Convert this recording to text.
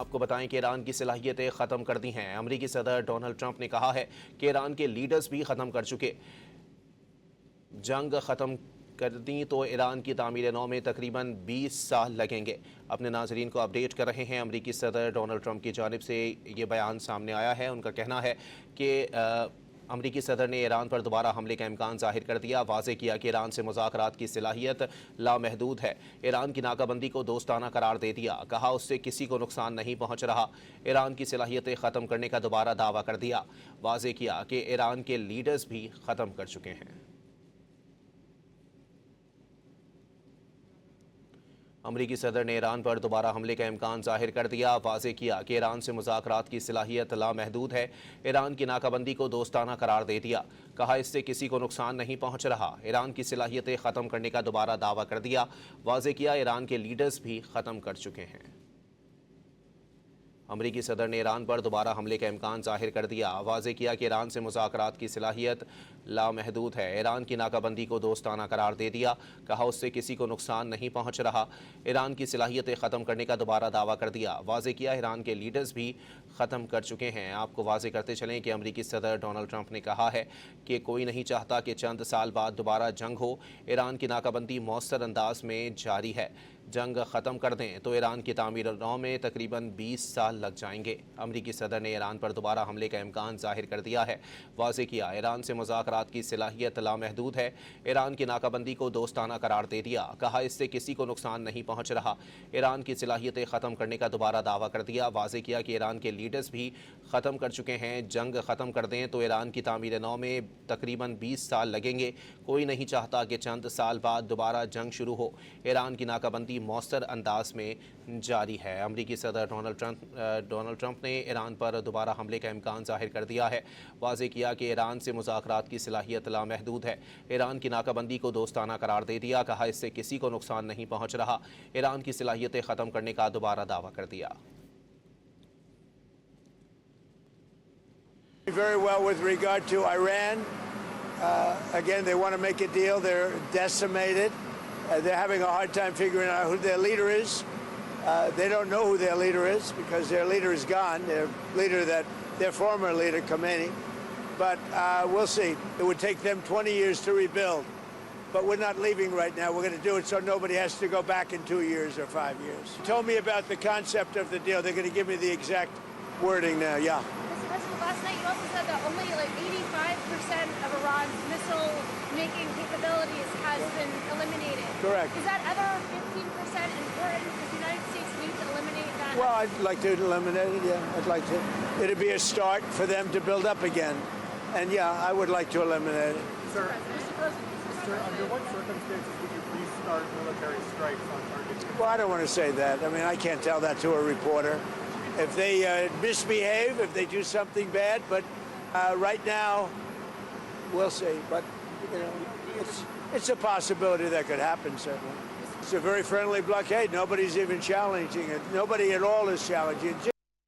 आपको बताएं कि ईरान की सलाहियतें ख़त्म कर दी हैं। अमेरिकी सदर डोनाल्ड ट्रंप ने कहा है कि ईरान के लीडर्स भी ख़त्म कर चुके। जंग ख़त्म कर दी तो ईरान की तामीर नौ में तकरीबन 20 साल लगेंगे। अपने नाजरीन को अपडेट कर रहे हैं। अमेरिकी सदर डोनाल्ड ट्रंप की जानिब से ये बयान सामने आया है। उनका कहना है कि अमरीकी सदर ने ईरान पर दोबारा हमले का इम्कान जाहिर कर दिया। वाज़े किया कि ईरान से मुज़ाकरात की सलाहियत लामहदूद है। ईरान की नाकाबंदी को दोस्ताना करार दे दिया। कहा उससे किसी को नुकसान नहीं पहुँच रहा। ईरान की सलाहियतें ख़त्म करने का दोबारा दावा कर दिया। वाज़े किया कि ईरान के लीडर्स भी ख़त्म कर चुके हैं। अमरीकी सदर ने ईरान पर दोबारा हमले का इम्कान जाहिर कर दिया। वाज़े किया कि ईरान से मुज़ाकरात की सलाहियत लामहदूद है। ईरान की नाकाबंदी को दोस्ताना करार दे दिया। कहा इससे किसी को नुकसान नहीं पहुँच रहा। ईरान की सलाहियतें ख़त्म करने का दोबारा दावा कर दिया। वाज़े किया ईरान के लीडर्स भी ख़त्म कर चुके हैं। अमरीकी सदर ने ईरान पर दोबारा हमले का इम्कान जाहिर कर दिया। वाज़े किया कि ईरान से मुज़ाकरात की सलाहियत लामहदूद है। ईरान की नाकाबंदी को दोस्ताना करार दे दिया। कहा उससे किसी को नुकसान नहीं पहुँच रहा। ईरान की सलाहियतें ख़त्म करने का दोबारा दावा कर दिया। वाज़े किया ईरान के लीडर्स भी ख़त्म कर चुके हैं। आपको वाज़े करते चलें कि अमरीकी सदर डोनाल्ड ट्रंप ने कहा है कि कोई नहीं चाहता कि चंद साल बाद दोबारा जंग हो। ईरान की नाकाबंदी मौसर अंदाज में जारी है। जंग ख़त्म कर दें तो ईरान की तामीर नौ में तकरीबन 20 साल लग जाएंगे। अमरीकी सदर ने ईरान पर दोबारा हमले का इम्कान जाहिर कर दिया है। वाज़े किया ईरान से मुज़ाकरात की सलाहियत लामहदूद है। ईरान की नाकाबंदी को दोस्ताना करार दे दिया। कहा इससे किसी को नुकसान नहीं पहुँच रहा। ईरान की सलाहियतें ख़त्म करने का दोबारा दावा कर दिया। वाज़े किया कि ईरान के लीडर्स भी ख़त्म कर चुके हैं। जंग ख़त्म कर दें तो ईरान की तामीर नौ में तकरीबन 20 साल लगेंगे। कोई नहीं चाहता कि चंद साल बाद दोबारा जंग शुरू हो। ईरान की नाकाबंदी मौसर अंदाज में जारी है। अमरीकी सदर डोनाल्ड ट्रंप ने ईरान पर दोबारा हमले का इम्कान जाहिर कर दिया है। वाज़े किया कि ईरान से मुज़ाकरात की सलाहियत लामहदूद है। ईरान की नाकाबंदी को दोस्ताना करार दे दिया। कहा इससे किसी को नुकसान नहीं पहुँच रहा। ईरान की सलाहियतें ख़त्म करने का दोबारा दावा कर दिया। Very well with regard to Iran. Again, they want to make a deal. They're decimated. They're having a hard time figuring out who their leader is. They don't know who their leader is because their leader is gone. Their former leader, Khomeini. But we'll see. It would take them 20 years to rebuild. But we're not leaving right now. We're going to do it so nobody has to go back in 2 years or 5 years. Told me about the concept of the deal. They're going to give me the exact wording now. Yeah. Last night you also said that only like 85% of Iran's missile-making capabilities has been eliminated. Correct. Is that other 15% important? Does the United States need to eliminate that? Well, I'd like to eliminate it, yeah. I'd like to. It'd be a start for them to build up again. And yeah, I would like to eliminate it. Sir, under what circumstances would you please start military strikes on targets? Well, I don't want to say that. I mean, I can't tell that to a reporter. If they misbehave, if they do something bad, but right now, we'll see. But, you know, it's a possibility that could happen, certainly. It's a very friendly blockade. Nobody's even challenging it. Nobody at all is challenging it.